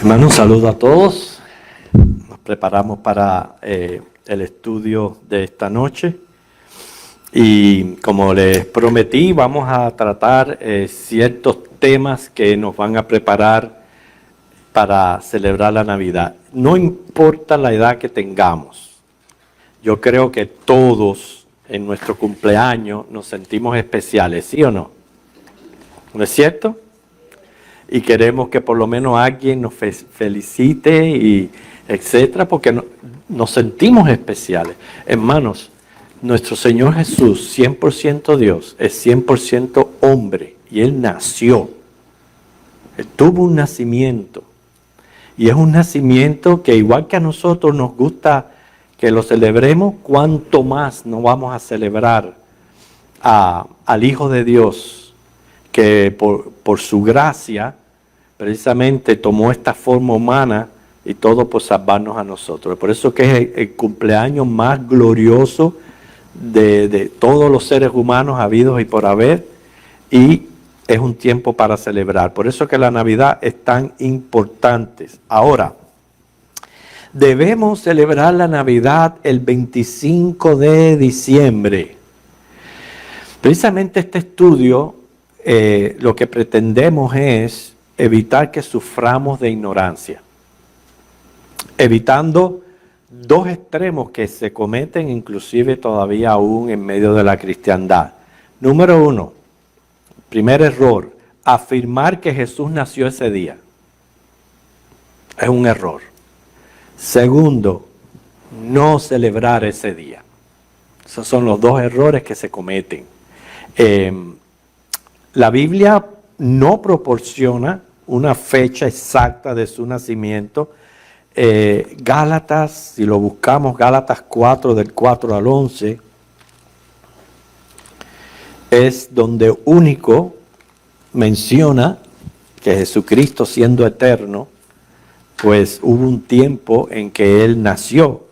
Hermano, un saludo a todos. Nos preparamos para el estudio de esta noche. Y como les prometí, vamos a tratar ciertos temas que nos van a preparar para celebrar la Navidad. No importa la edad que tengamos. Yo creo que todos en nuestro cumpleaños nos sentimos especiales, ¿sí o no? ¿No es cierto? Y queremos que por lo menos alguien nos felicite y etcétera, porque nos sentimos especiales. Hermanos, nuestro Señor Jesús, 100% Dios, es 100% hombre y Él nació. Él tuvo un nacimiento y es un nacimiento que igual que a nosotros nos gusta que lo celebremos, cuánto más no vamos a celebrar al Hijo de Dios, que por su gracia precisamente tomó esta forma humana y todo por salvarnos a nosotros. Por eso que es el cumpleaños más glorioso de todos los seres humanos habidos y por haber, y es un tiempo para celebrar. Por eso que la Navidad es tan importante. Ahora, debemos celebrar la Navidad el 25 de diciembre. Precisamente este estudio, lo que pretendemos es evitar que suframos de ignorancia, evitando dos extremos que se cometen inclusive todavía aún en medio de la cristiandad. Número uno, primer error, afirmar que Jesús nació ese día. Es un error. Segundo, no celebrar ese día. Esos son los dos errores que se cometen. La Biblia no proporciona una fecha exacta de su nacimiento. Gálatas, si lo buscamos, Gálatas 4, del 4 al 11, es donde único menciona que Jesucristo, siendo eterno, pues hubo un tiempo en que Él nació.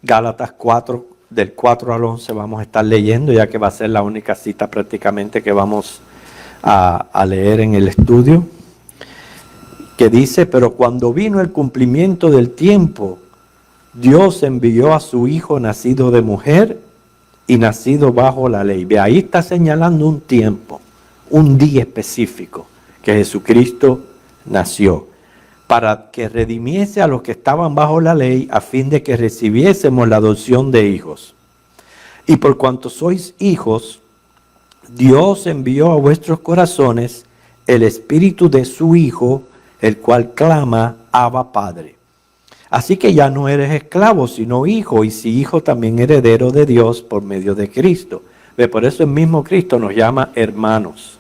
Gálatas 4, del 4 al 11 vamos a estar leyendo, ya que va a ser la única cita prácticamente que vamos a leer en el estudio, que dice: pero cuando vino el cumplimiento del tiempo, Dios envió a su Hijo nacido de mujer y nacido bajo la ley. Ve, ahí está señalando un tiempo, un día específico que Jesucristo nació, para que redimiese a los que estaban bajo la ley, a fin de que recibiésemos la adopción de hijos. Y por cuanto sois hijos, Dios envió a vuestros corazones el espíritu de su Hijo, el cual clama: Abba, Padre. Así que ya no eres esclavo, sino hijo, y si hijo, también heredero de Dios por medio de Cristo. Por eso el mismo Cristo nos llama hermanos.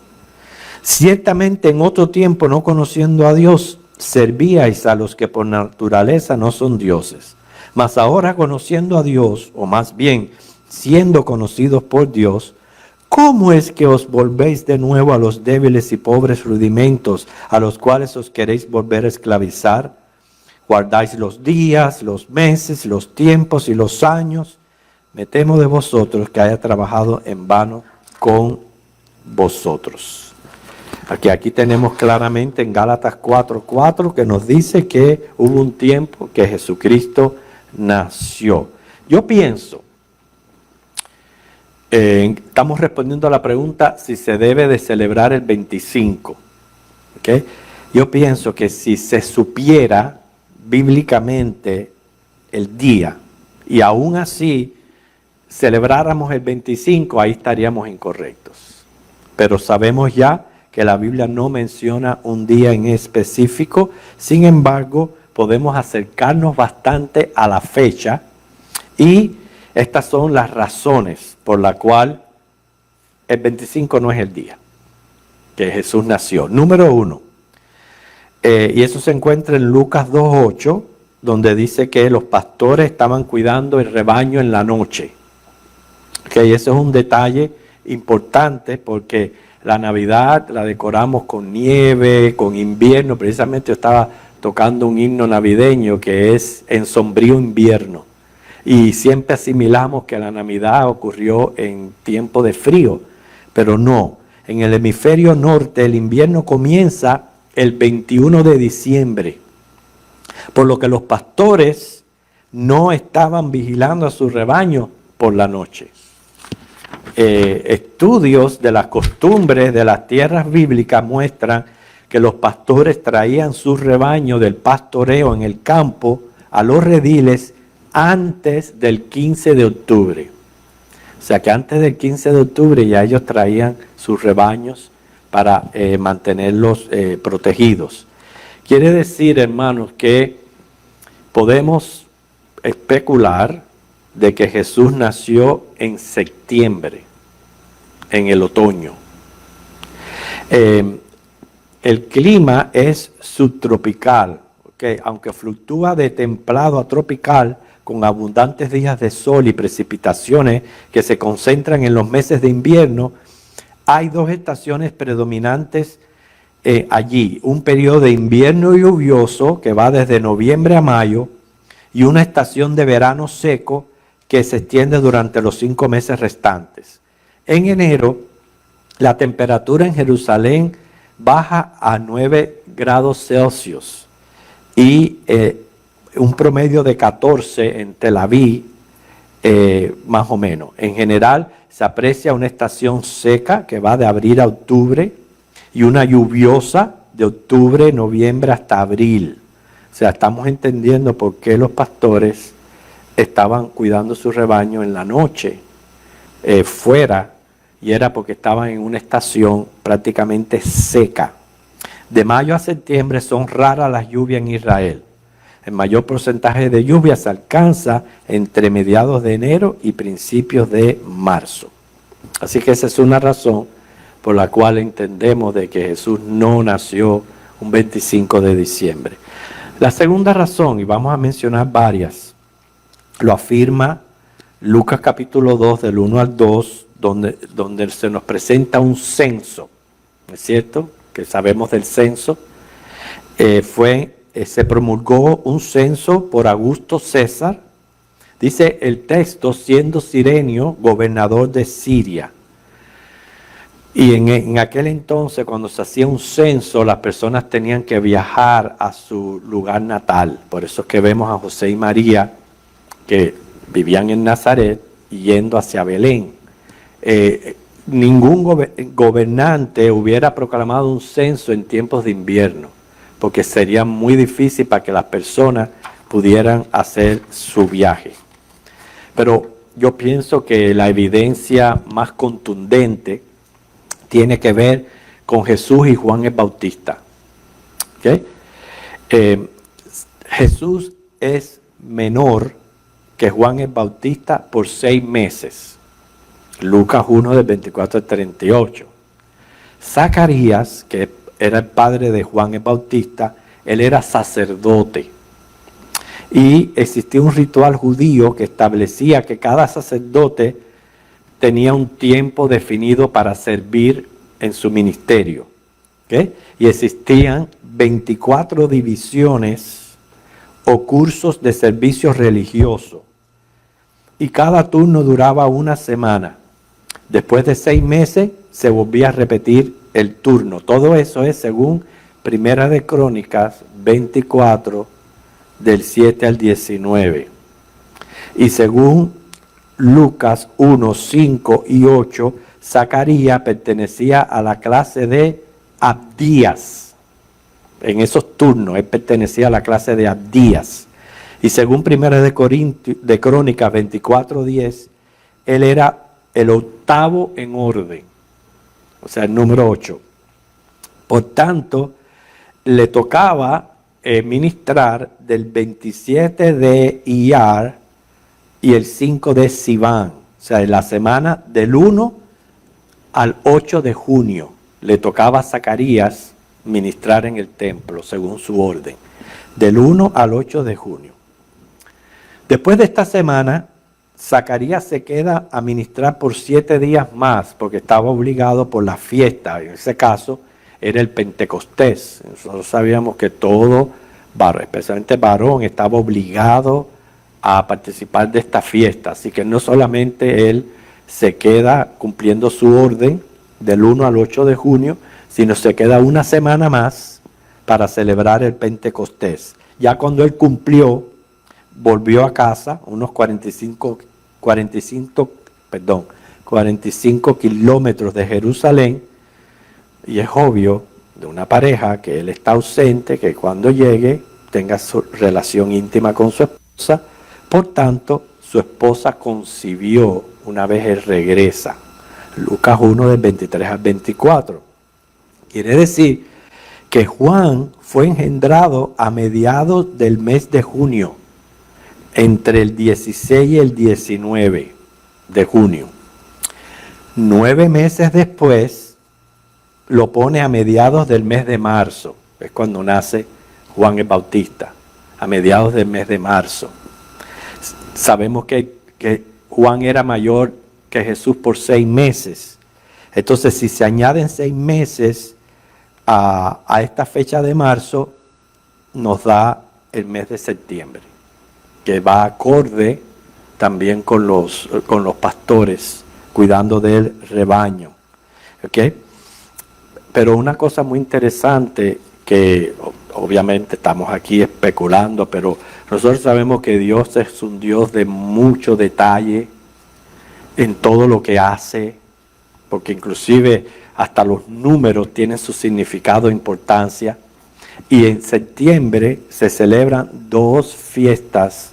Ciertamente en otro tiempo, no conociendo a Dios, servíais a los que por naturaleza no son dioses. Mas ahora, conociendo a Dios, o más bien siendo conocidos por Dios, ¿cómo es que os volvéis de nuevo a los débiles y pobres rudimentos a los cuales os queréis volver a esclavizar? Guardáis los días, los meses, los tiempos y los años. Me temo de vosotros que haya trabajado en vano con vosotros. Aquí tenemos claramente en Gálatas 4:4 que nos dice que hubo un tiempo que Jesucristo nació. Yo pienso, estamos respondiendo a la pregunta si se debe de celebrar el 25. ¿Okay? Yo pienso que si se supiera bíblicamente el día y aún así celebráramos el 25, ahí estaríamos incorrectos. Pero sabemos ya que la Biblia no menciona un día en específico. Sin embargo, podemos acercarnos bastante a la fecha, y estas son las razones por la cual el 25 no es el día que Jesús nació. Número uno, y eso se encuentra en Lucas 2:8, donde dice que los pastores estaban cuidando el rebaño en la noche. Y eso es un detalle importante, porque la Navidad la decoramos con nieve, con invierno. Precisamente yo estaba tocando un himno navideño que es En sombrío invierno. Y siempre asimilamos que la Navidad ocurrió en tiempo de frío, pero no. En el hemisferio norte el invierno comienza el 21 de diciembre. Por lo que los pastores no estaban vigilando a su rebaño por la noche. Estudios de las costumbres de las tierras bíblicas muestran que los pastores traían su rebaño del pastoreo en el campo a los rediles antes del 15 de octubre. O sea que antes del 15 de octubre ya ellos traían sus rebaños para mantenerlos protegidos. Quiere decir, hermanos, que podemos especular de que Jesús nació en septiembre, en el otoño. El clima es subtropical, ¿okay? Aunque fluctúa de templado a tropical, con abundantes días de sol y precipitaciones que se concentran en los meses de invierno, hay dos estaciones predominantes allí. Un periodo de invierno lluvioso que va desde noviembre a mayo y una estación de verano seco que se extiende durante los 5 meses restantes. En enero, la temperatura en Jerusalén baja a 9 grados Celsius y un promedio de 14 en Tel Aviv, más o menos. En general, se aprecia una estación seca que va de abril a octubre y una lluviosa de octubre, noviembre hasta abril. O sea, estamos entendiendo por qué los pastores estaban cuidando su rebaño en la noche, fuera, y era porque estaban en una estación prácticamente seca. De mayo a septiembre son raras las lluvias en Israel. El mayor porcentaje de lluvia se alcanza entre mediados de enero y principios de marzo. Así que esa es una razón por la cual entendemos de que Jesús no nació un 25 de diciembre. La segunda razón, y vamos a mencionar varias, lo afirma Lucas capítulo 2 del 1 al 2, donde se nos presenta un censo, ¿no es cierto? Que sabemos del censo. Se promulgó un censo por Augusto César, dice el texto, siendo Cirenio gobernador de Siria. Y en aquel entonces, cuando se hacía un censo, las personas tenían que viajar a su lugar natal. Por eso es que vemos a José y María, que vivían en Nazaret, yendo hacia Belén. Ningún gobernante hubiera proclamado un censo en tiempos de invierno, porque sería muy difícil para que las personas pudieran hacer su viaje. Pero yo pienso que la evidencia más contundente tiene que ver con Jesús y Juan el Bautista. ¿Okay? Jesús es menor que Juan el Bautista por 6 meses. Lucas 1 del 24 al 38. Zacarías, que era el padre de Juan el Bautista, él era sacerdote. Y existía un ritual judío que establecía que cada sacerdote tenía un tiempo definido para servir en su ministerio. ¿Okay? Y existían 24 divisiones o cursos de servicio religioso. Y cada turno duraba 1 semana. Después de 6 meses se volvía a repetir el turno. Todo eso es según Primera de Crónicas 24, del 7 al 19. Y según Lucas 1, 5 y 8, Zacarías pertenecía a la clase de Abdías. En esos turnos él pertenecía a la clase de Abdías. Y según Primera de Crónicas 24, 10, él era el 8º en orden. O sea, el número 8. Por tanto, le tocaba ministrar del 27 de Iyar y el 5 de Sivan. O sea, en la semana del 1 al 8 de junio le tocaba a Zacarías ministrar en el templo, según su orden. Del 1 al 8 de junio. Después de esta semana, Zacarías se queda a ministrar por 7 días más, porque estaba obligado por la fiesta. En ese caso, era el Pentecostés. Nosotros sabíamos que todo varón, especialmente varón, estaba obligado a participar de esta fiesta. Así que no solamente él se queda cumpliendo su orden del 1 al 8 de junio, sino se queda 1 semana más para celebrar el Pentecostés. Ya cuando él cumplió, volvió a casa, unos 45 kilómetros de Jerusalén, y es obvio de una pareja que él está ausente, que cuando llegue tenga su relación íntima con su esposa. Por tanto, su esposa concibió una vez él regresa. Lucas 1 del 23 al 24. Quiere decir que Juan fue engendrado a mediados del mes de junio, entre el 16 y el 19 de junio. 9 meses después lo pone a mediados del mes de marzo, es cuando nace Juan el Bautista, a mediados del mes de marzo. Sabemos que Juan era mayor que Jesús por 6 meses. Entonces, si se añaden 6 meses a esta fecha de marzo, nos da el mes de septiembre, que va acorde también con los pastores, cuidando del rebaño. ¿Okay? Pero una cosa muy interesante, que obviamente estamos aquí especulando, pero nosotros sabemos que Dios es un Dios de mucho detalle en todo lo que hace, porque inclusive hasta los números tienen su significado e importancia. Y en septiembre se celebran 2 fiestas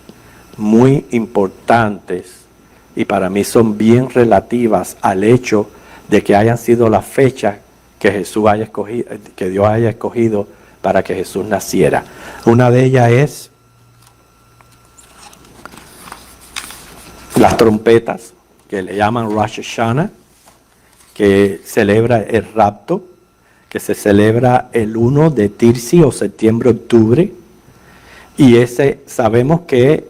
muy importantes, y para mí son bien relativas al hecho de que hayan sido las fechas que Jesús haya escogido, que Dios haya escogido para que Jesús naciera. Una de ellas es las trompetas, que le llaman Rosh Hashanah, que celebra el rapto, que se celebra el 1 de Tirsi o septiembre-octubre, y ese sabemos que,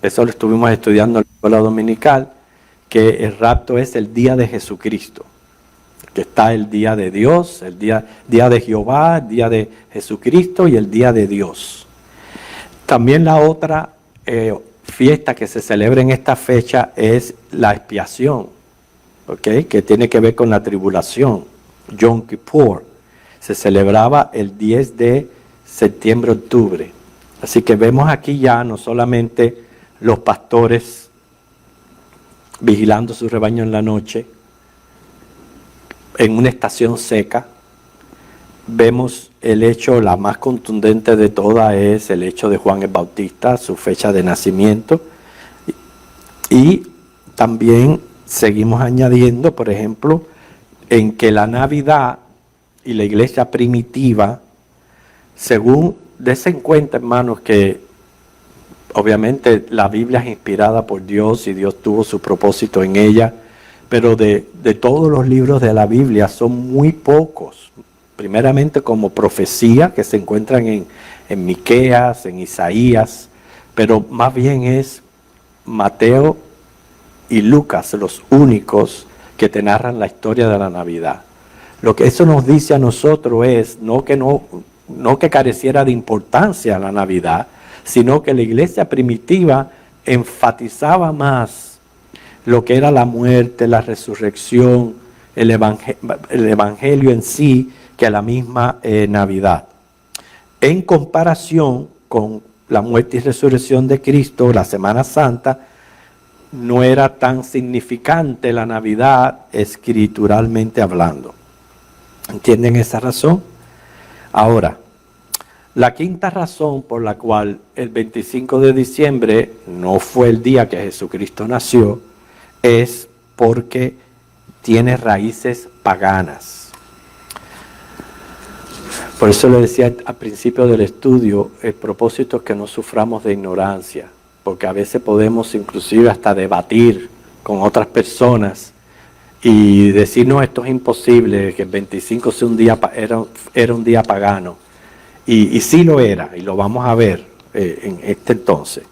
eso lo estuvimos estudiando en la escuela dominical, que el rapto es el día de Jesucristo, que está el día de Dios, el día de Jehová, el día de Jesucristo y el día de Dios. También la otra fiesta que se celebra en esta fecha es la expiación, ¿okay? Que tiene que ver con la tribulación, Yom Kippur. Se celebraba el 10 de septiembre-octubre. Así que vemos aquí ya no solamente los pastores vigilando su rebaño en la noche, en una estación seca. Vemos el hecho, la más contundente de todas es el hecho de Juan el Bautista, su fecha de nacimiento. Y también seguimos añadiendo, por ejemplo, en que la Navidad y la iglesia primitiva, según dense en cuenta, hermanos, que obviamente la Biblia es inspirada por Dios y Dios tuvo su propósito en ella, pero de todos los libros de la Biblia son muy pocos, primeramente como profecía, que se encuentran en Miqueas, en Isaías, pero más bien es Mateo y Lucas los únicos que te narran la historia de la Navidad. Lo que eso nos dice a nosotros es no que careciera de importancia la Navidad, sino que la iglesia primitiva enfatizaba más lo que era la muerte, la resurrección, el evangelio en sí, que la misma Navidad. En comparación con la muerte y resurrección de Cristo, la Semana Santa, no era tan significante la Navidad escrituralmente hablando. ¿Entienden esa razón? Ahora, la quinta razón por la cual el 25 de diciembre no fue el día que Jesucristo nació es porque tiene raíces paganas. Por eso le decía al principio del estudio, el propósito es que no suframos de ignorancia, porque a veces podemos inclusive hasta debatir con otras personas y decir, no, esto es imposible, que el 25 sea era un día pagano. Y sí lo era, y lo vamos a ver en este entonces.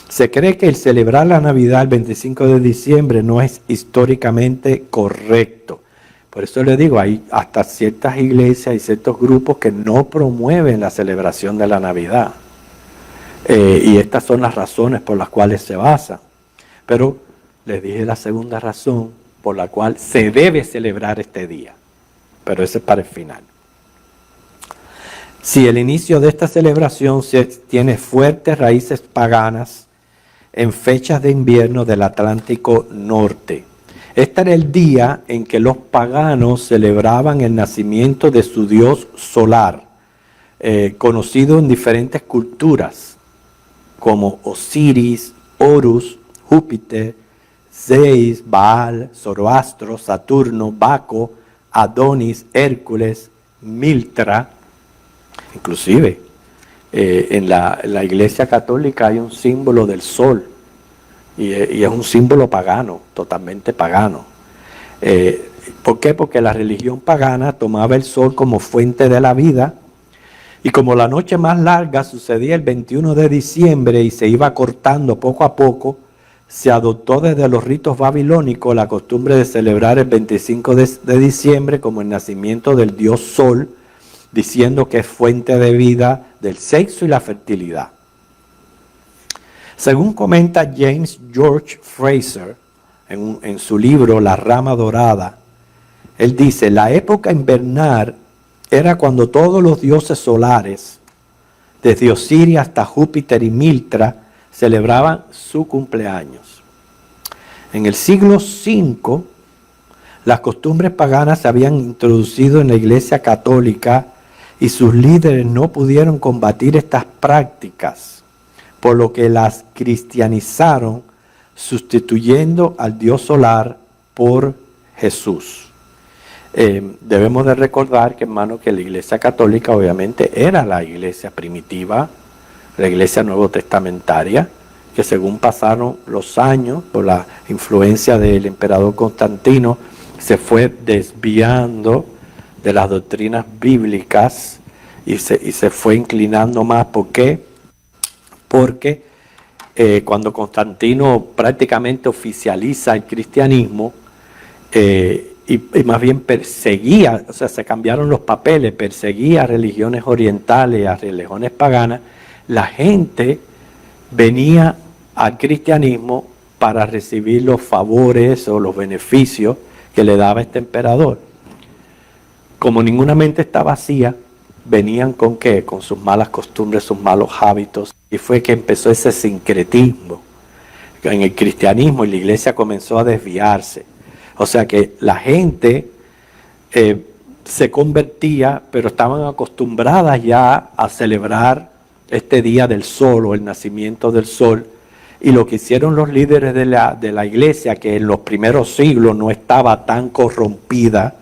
Se cree que el celebrar la Navidad el 25 de diciembre no es históricamente correcto. Por eso le digo, hay hasta ciertas iglesias y ciertos grupos que no promueven la celebración de la Navidad. Y estas son las razones por las cuales se basa. Pero les dije la segunda razón por la cual se debe celebrar este día. Pero ese es para el final. Si el inicio de esta celebración tiene fuertes raíces paganas en fechas de invierno del Atlántico Norte. Este era el día en que los paganos celebraban el nacimiento de su dios solar, conocido en diferentes culturas, como Osiris, Horus, Júpiter, Zeus, Baal, Zoroastro, Saturno, Baco, Adonis, Hércules, Miltra. Inclusive, en la Iglesia Católica hay un símbolo del sol, y es un símbolo pagano, totalmente pagano. ¿Por qué? Porque la religión pagana tomaba el sol como fuente de la vida, y como la noche más larga sucedía el 21 de diciembre y se iba cortando poco a poco, se adoptó desde los ritos babilónicos la costumbre de celebrar el 25 de diciembre como el nacimiento del dios Sol, diciendo que es fuente de vida, del sexo y la fertilidad. Según comenta James George Fraser en su libro La Rama Dorada, él dice: la época invernal era cuando todos los dioses solares, desde Osiris hasta Júpiter y Miltra, celebraban su cumpleaños. En el siglo V, las costumbres paganas se habían introducido en la Iglesia Católica y sus líderes no pudieron combatir estas prácticas, por lo que las cristianizaron, sustituyendo al Dios solar por Jesús. Debemos de recordar, que hermano, que la Iglesia Católica obviamente era la iglesia primitiva, la iglesia nuevo testamentaria, que según pasaron los años, por la influencia del emperador Constantino, se fue desviando de las doctrinas bíblicas y se fue inclinando más. ¿Por qué? Porque cuando Constantino prácticamente oficializa el cristianismo, y más bien perseguía, o sea, se cambiaron los papeles, perseguía a religiones orientales, a religiones paganas, la gente venía al cristianismo para recibir los favores o los beneficios que le daba este emperador. Como ninguna mente está vacía, venían ¿con qué? Con sus malas costumbres, sus malos hábitos, y fue que empezó ese sincretismo en el cristianismo, y la iglesia comenzó a desviarse. O sea que la gente se convertía, pero estaban acostumbradas ya a celebrar este día del sol o el nacimiento del sol. Y lo que hicieron los líderes de la iglesia, que en los primeros siglos no estaba tan corrompida,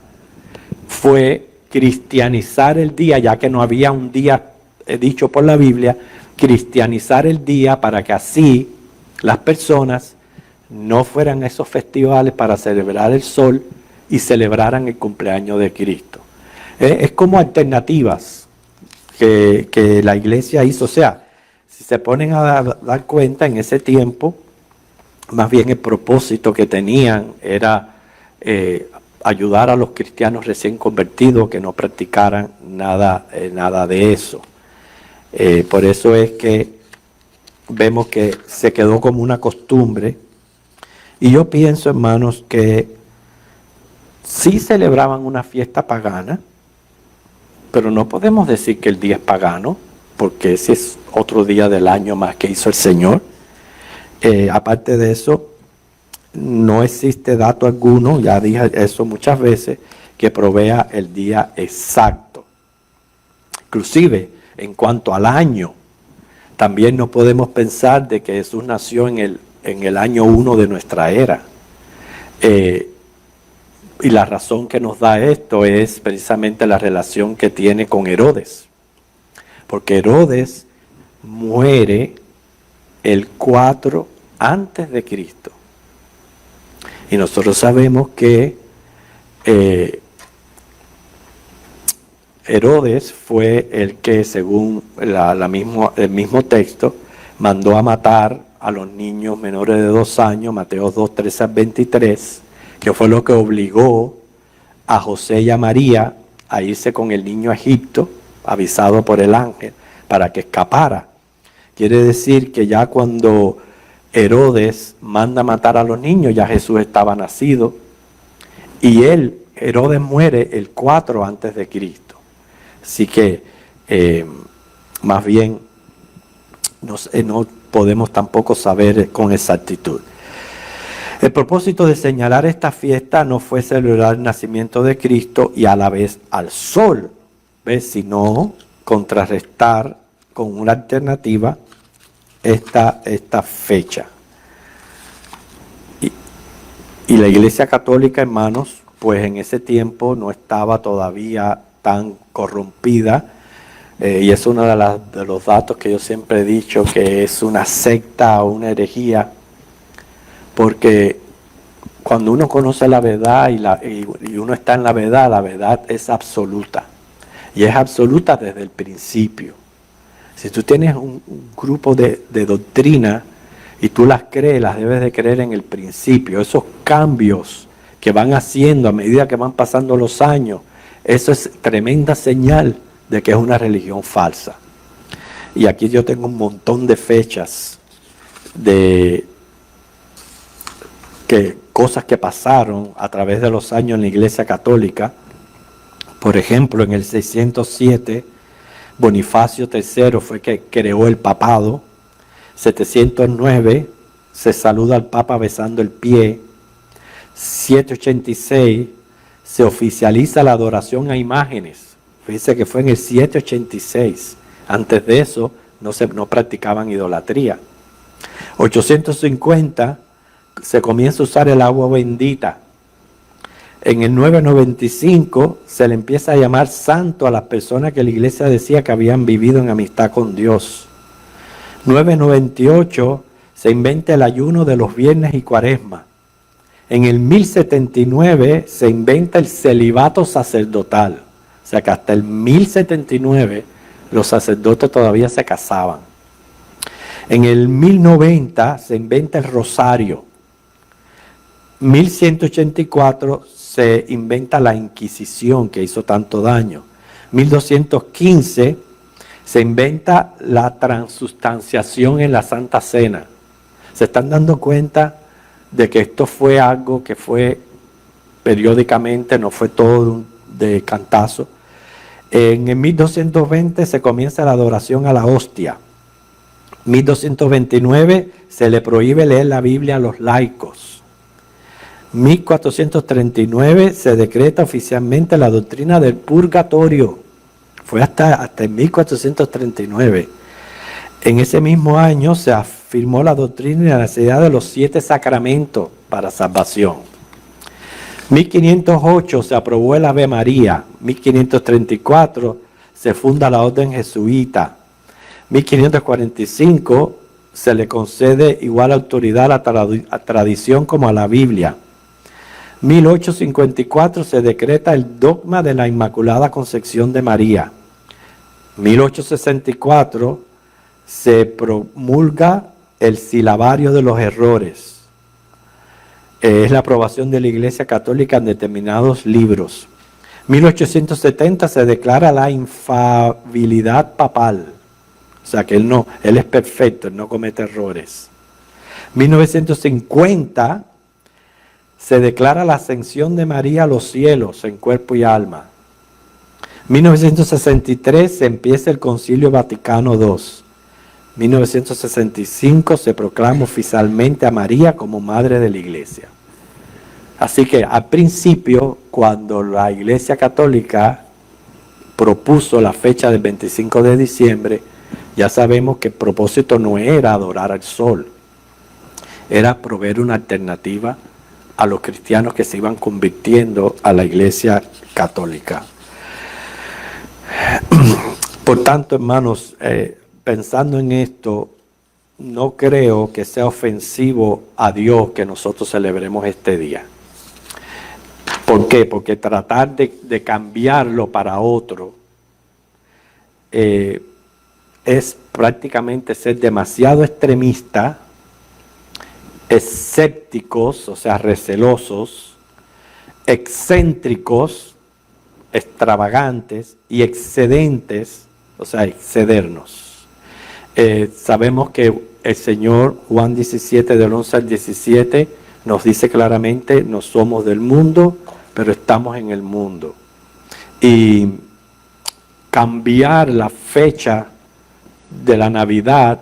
fue cristianizar el día, ya que no había un día dicho por la Biblia, cristianizar el día para que así las personas no fueran a esos festivales para celebrar el sol y celebraran el cumpleaños de Cristo. Es como alternativas que la iglesia hizo. O sea, si se ponen a dar cuenta, en ese tiempo, más bien el propósito que tenían era ayudar a los cristianos recién convertidos que no practicaran nada de eso. Por eso es que vemos que se quedó como una costumbre. Y yo pienso, hermanos, que sí celebraban una fiesta pagana, pero no podemos decir que el día es pagano, porque ese es otro día del año más que hizo el Señor. Aparte de eso, no existe dato alguno, ya dije eso muchas veces, que provea el día exacto. Inclusive, en cuanto al año, también no podemos pensar de que Jesús nació en el año 1 de nuestra era. Y la razón que nos da esto es precisamente la relación que tiene con Herodes. Porque Herodes muere el 4 antes de Cristo. Y nosotros sabemos que Herodes fue el que, según el mismo texto, mandó a matar a los niños menores de 2 años, Mateo 2, 13 al 23, que fue lo que obligó a José y a María a irse con el niño a Egipto, avisado por el ángel, para que escapara. Quiere decir que ya cuando Herodes manda matar a los niños, ya Jesús estaba nacido, y Herodes muere el 4 antes de Cristo. Así que más bien no podemos tampoco saber con exactitud. El propósito de señalar esta fiesta no fue celebrar el nacimiento de Cristo y a la vez al sol, ¿ves? Sino contrarrestar con una alternativa esta fecha. Y la Iglesia Católica, hermanos, pues en ese tiempo no estaba todavía tan corrompida, y es uno de los datos que yo siempre he dicho, que es una secta o una herejía, porque cuando uno conoce la verdad y uno está en la verdad es absoluta, y es absoluta desde el principio. Si tú tienes un grupo de doctrina y tú las crees, las debes de creer en el principio. Esos cambios que van haciendo a medida que van pasando los años, eso es tremenda señal de que es una religión falsa. Y aquí yo tengo un montón de fechas de cosas que pasaron a través de los años en la Iglesia Católica. Por ejemplo, en el 607, Bonifacio III fue que creó el papado. 709 se saluda al Papa besando el pie. 786 se oficializa la adoración a imágenes. Fíjense que fue en el 786. Antes de eso no practicaban idolatría. 850 se comienza a usar el agua bendita. En el 995 se le empieza a llamar santo a las personas que la iglesia decía que habían vivido en amistad con Dios. 998 se inventa el ayuno de los viernes y cuaresma. En el 1079 se inventa el celibato sacerdotal. O sea que hasta el 1079 los sacerdotes todavía se casaban. En el 1090 se inventa el rosario. 1184 se inventa la Inquisición, que hizo tanto daño. 1215 se inventa la transustanciación en la Santa Cena. Se están dando cuenta de que esto fue algo que fue periódicamente, no fue todo de cantazo. En el 1220 se comienza la adoración a la hostia. 1229 se le prohíbe leer la Biblia a los laicos. 1439 se decreta oficialmente la doctrina del purgatorio. Fue hasta el 1439. En ese mismo año se afirmó la doctrina y la necesidad de los 7 sacramentos para salvación. 1508 se aprobó el Ave María. 1534 se funda la orden jesuita. 1545 se le concede igual autoridad a la tradición como a la Biblia. 1854 se decreta el dogma de la Inmaculada Concepción de María. 1864 se promulga el silabario de los errores. Es la aprobación de la Iglesia Católica en determinados libros. 1870 se declara la infalibilidad papal. O sea que él es perfecto, él no comete errores. 1950 se declara la ascensión de María a los cielos en cuerpo y alma. 1963 se empieza el Concilio Vaticano II. 1965 se proclama oficialmente a María como Madre de la Iglesia. Así que al principio, cuando la Iglesia Católica propuso la fecha del 25 de diciembre, ya sabemos que el propósito no era adorar al sol, era proveer una alternativa a los cristianos que se iban convirtiendo a la Iglesia Católica. Por tanto, hermanos, pensando en esto, no creo que sea ofensivo a Dios que nosotros celebremos este día. ¿Por qué? Porque tratar de cambiarlo para otro es prácticamente ser demasiado extremista, escépticos, o sea, recelosos, excéntricos, extravagantes y excedentes, o sea, excedernos. Sabemos que el Señor, Juan 17, del 11 al 17, nos dice claramente, no somos del mundo, pero estamos en el mundo. Y cambiar la fecha de la Navidad,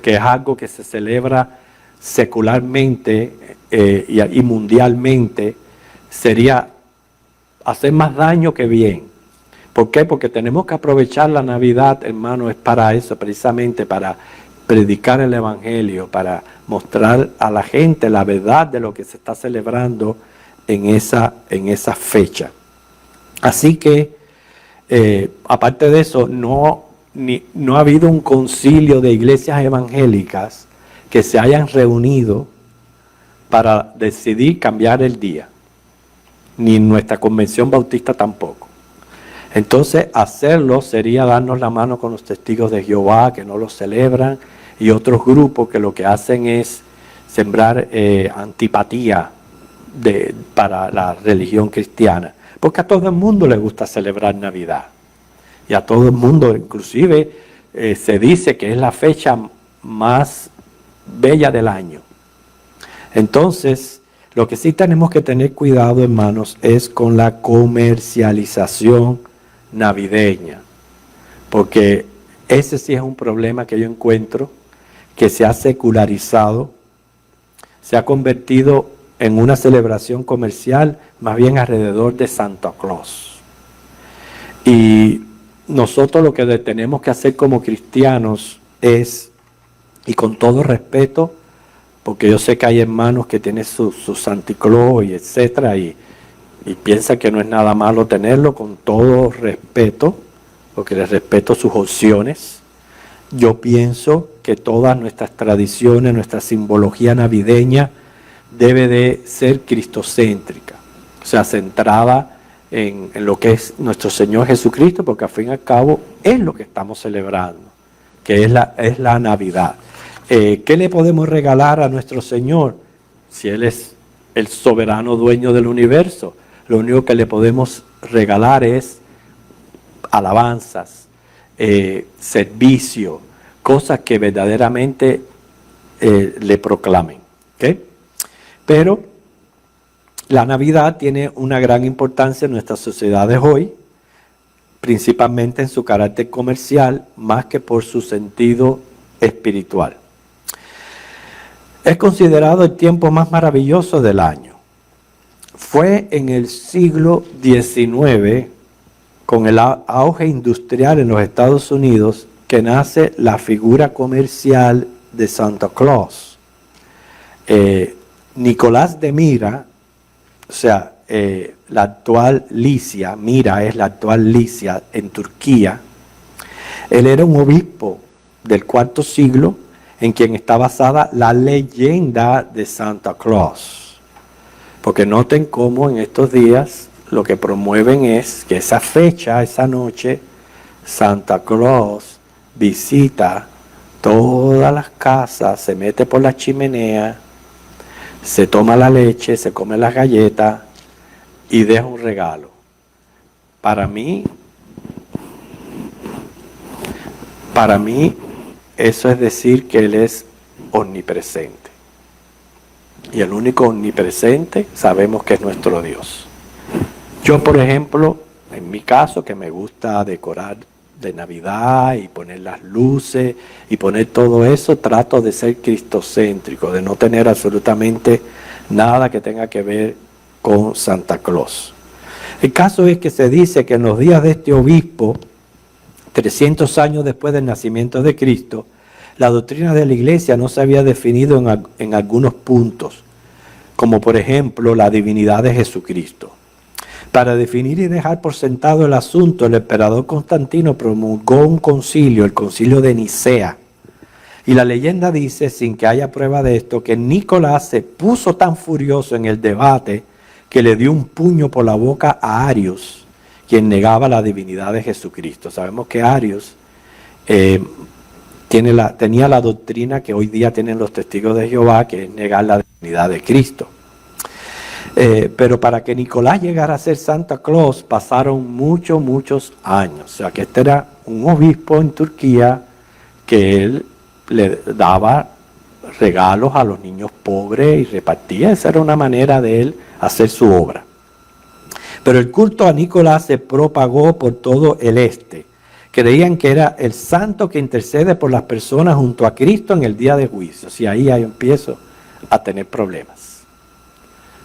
que es algo que se celebra secularmente y mundialmente, sería hacer más daño que bien. ¿Por qué? Porque tenemos que aprovechar la Navidad, hermano, es para eso, precisamente para predicar el Evangelio, para mostrar a la gente la verdad de lo que se está celebrando en esa fecha. Así que, aparte de eso, no ha habido un concilio de iglesias evangélicas que se hayan reunido para decidir cambiar el día, ni nuestra convención bautista tampoco. Entonces, hacerlo sería darnos la mano con los testigos de Jehová, que no lo celebran, y otros grupos que lo que hacen es sembrar antipatía para la religión cristiana. Porque a todo el mundo le gusta celebrar Navidad. Y a todo el mundo, inclusive, se dice que es la fecha más bella del año. Entonces, lo que sí tenemos que tener cuidado, hermanos, es con la comercialización navideña. Porque ese sí es un problema que yo encuentro, que se ha secularizado, se ha convertido en una celebración comercial más bien alrededor de Santa Claus. Y nosotros lo que tenemos que hacer como cristianos es, y con todo respeto, porque yo sé que hay hermanos que tienen su Santa Claus y etcétera, y piensan que no es nada malo tenerlo, con todo respeto, porque les respeto sus opciones. Yo pienso que todas nuestras tradiciones, nuestra simbología navideña debe de ser cristocéntrica, o sea, centrada en lo que es nuestro Señor Jesucristo, porque al fin y al cabo es lo que estamos celebrando, que es la Navidad. ¿Qué le podemos regalar a nuestro Señor? Si Él es el soberano dueño del universo, lo único que le podemos regalar es alabanzas, servicio, cosas que verdaderamente le proclamen. ¿Okay? Pero la Navidad tiene una gran importancia en nuestras sociedades hoy, principalmente en su carácter comercial, más que por su sentido espiritual. Es considerado el tiempo más maravilloso del año. Fue en el siglo XIX, con el auge industrial en los Estados Unidos, que nace la figura comercial de Santa Claus. Nicolás de Myra, o sea, la actual Licia, Myra es la actual Licia en Turquía. Él era un obispo del IV siglo en quien está basada la leyenda de Santa Claus. Porque noten cómo en estos días lo que promueven es que esa fecha, esa noche, Santa Claus visita todas las casas, se mete por la chimenea, se toma la leche, se come las galletas y deja un regalo. Para mí eso es decir que Él es omnipresente. Y el único omnipresente sabemos que es nuestro Dios. Yo, por ejemplo, en mi caso, que me gusta decorar de Navidad y poner las luces y poner todo eso, trato de ser cristocéntrico, de no tener absolutamente nada que tenga que ver con Santa Claus. El caso es que se dice que en los días de este obispo, 300 años después del nacimiento de Cristo, la doctrina de la iglesia no se había definido en algunos puntos, como por ejemplo la divinidad de Jesucristo. Para definir y dejar por sentado el asunto, el emperador Constantino promulgó un concilio, el concilio de Nicea. Y la leyenda dice, sin que haya prueba de esto, que Nicolás se puso tan furioso en el debate que le dio un puño por la boca a Arius, quien negaba la divinidad de Jesucristo. Sabemos que Arius tenía la doctrina que hoy día tienen los testigos de Jehová, que es negar la divinidad de Cristo. Pero para que Nicolás llegara a ser Santa Claus pasaron muchos años. O sea que este era un obispo en Turquía que él le daba regalos a los niños pobres y repartía. Esa era una manera de él hacer su obra. Pero el culto a Nicolás se propagó por todo el este. creían que era el santo que intercede por las personas junto a Cristo en el día de juicio. Si ahí empiezo a tener problemas.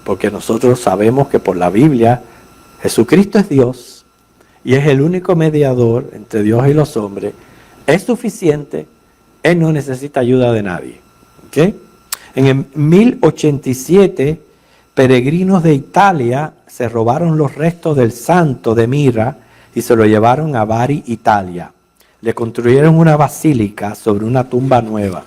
Porque nosotros sabemos que por la Biblia Jesucristo es Dios y es el único mediador entre Dios y los hombres. Es suficiente, Él no necesita ayuda de nadie. ¿Okay? En el 1087, peregrinos de Italia se robaron los restos del santo de Mira y se lo llevaron a Bari, Italia. Le construyeron una basílica sobre una tumba nueva.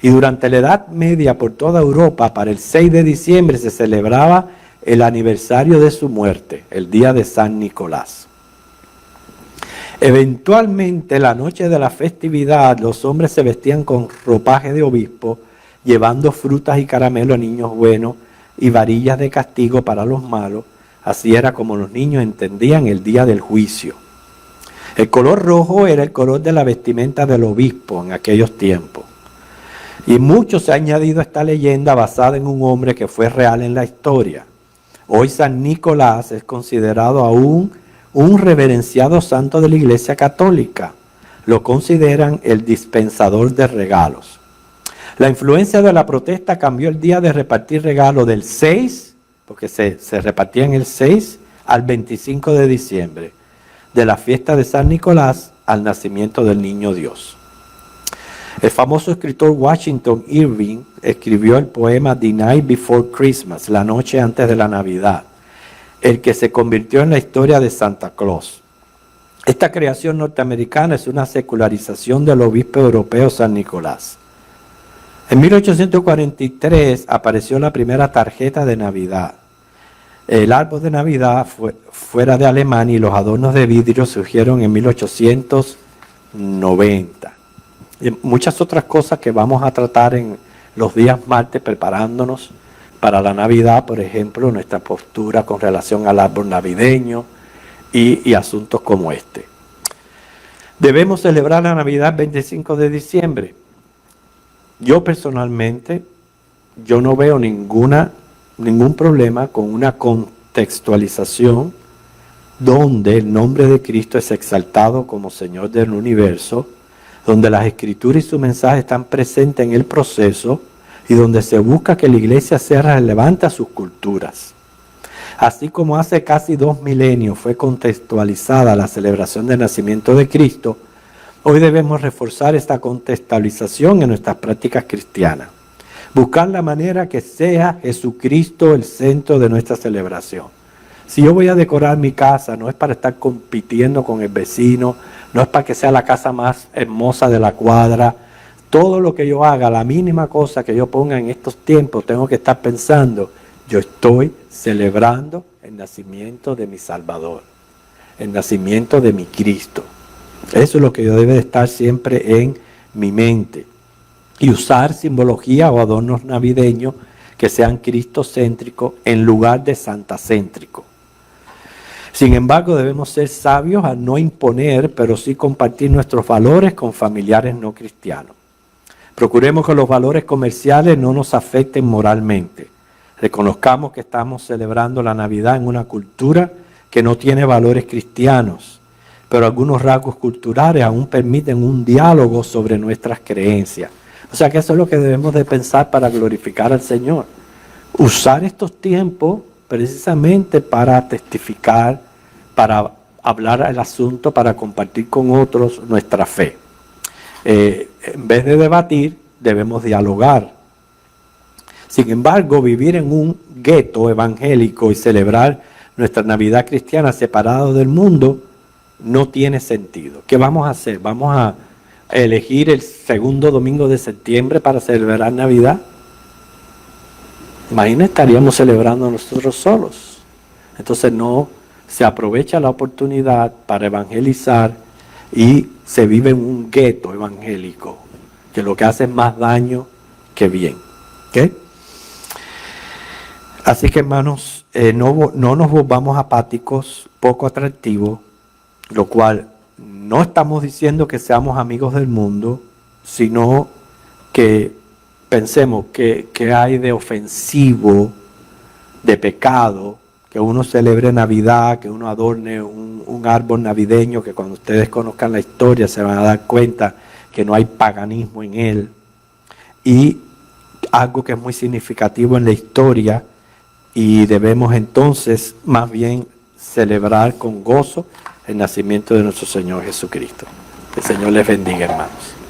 Y durante la Edad Media por toda Europa, para el 6 de diciembre se celebraba el aniversario de su muerte, el día de San Nicolás. Eventualmente, la noche de la festividad, los hombres se vestían con ropaje de obispo, llevando frutas y caramelos a niños buenos y varillas de castigo para los malos. Así era como los niños entendían el día del juicio. El color rojo era el color de la vestimenta del obispo en aquellos tiempos. Y mucho se ha añadido a esta leyenda basada en un hombre que fue real en la historia. Hoy San Nicolás es considerado aún un reverenciado santo de la Iglesia Católica. Lo consideran el dispensador de regalos. La influencia de la protesta cambió el día de repartir regalos del 6, porque se repartían el 6 al 25 de diciembre, de la fiesta de San Nicolás al nacimiento del niño Dios. El famoso escritor Washington Irving escribió el poema The Night Before Christmas, la noche antes de la Navidad, el que se convirtió en la historia de Santa Claus. Esta creación norteamericana es una secularización del obispo europeo San Nicolás. En 1843 apareció la primera tarjeta de Navidad. El árbol de Navidad fue fuera de Alemania y los adornos de vidrio surgieron en 1890. Y muchas otras cosas que vamos a tratar en los días martes preparándonos para la Navidad, por ejemplo, nuestra postura con relación al árbol navideño y asuntos como este. Debemos celebrar la Navidad el 25 de diciembre. Yo personalmente, yo no veo ningún problema con una contextualización donde el nombre de Cristo es exaltado como Señor del universo, donde las Escrituras y su mensaje están presentes en el proceso y donde se busca que la iglesia sea relevante a sus culturas. Así como hace casi 2 milenios fue contextualizada la celebración del nacimiento de Cristo, hoy debemos reforzar esta contextualización en nuestras prácticas cristianas. Buscar la manera que sea Jesucristo el centro de nuestra celebración. Si yo voy a decorar mi casa, no es para estar compitiendo con el vecino, no es para que sea la casa más hermosa de la cuadra. Todo lo que yo haga, la mínima cosa que yo ponga en estos tiempos, tengo que estar pensando, yo estoy celebrando el nacimiento de mi Salvador, el nacimiento de mi Cristo. Eso es lo que yo debe de estar siempre en mi mente. Y usar simbología o adornos navideños que sean cristocéntricos en lugar de santacéntricos. Sin embargo, debemos ser sabios a no imponer, pero sí compartir nuestros valores con familiares no cristianos. Procuremos que los valores comerciales no nos afecten moralmente. Reconozcamos que estamos celebrando la Navidad en una cultura que no tiene valores cristianos, pero algunos rasgos culturales aún permiten un diálogo sobre nuestras creencias. O sea que eso es lo que debemos de pensar para glorificar al Señor. Usar estos tiempos precisamente para testificar, para hablar el asunto, para compartir con otros nuestra fe. En vez de debatir, debemos dialogar. Sin embargo, vivir en un gueto evangélico y celebrar nuestra Navidad cristiana separado del mundo no tiene sentido. ¿Qué vamos a hacer? ¿Vamos a elegir el segundo domingo de septiembre para celebrar Navidad? Imagínate, estaríamos celebrando nosotros solos. Entonces no se aprovecha la oportunidad para evangelizar y se vive en un gueto evangélico, que lo que hace es más daño que bien. ¿Okay? Así que hermanos, no nos volvamos apáticos, poco atractivos, lo cual no estamos diciendo que seamos amigos del mundo, sino que pensemos que hay de ofensivo, de pecado, que uno celebre Navidad, que uno adorne un árbol navideño, que cuando ustedes conozcan la historia se van a dar cuenta que no hay paganismo en él. Y algo que es muy significativo en la historia, y debemos entonces más bien celebrar con gozo el nacimiento de nuestro Señor Jesucristo. Que el Señor les bendiga, hermanos.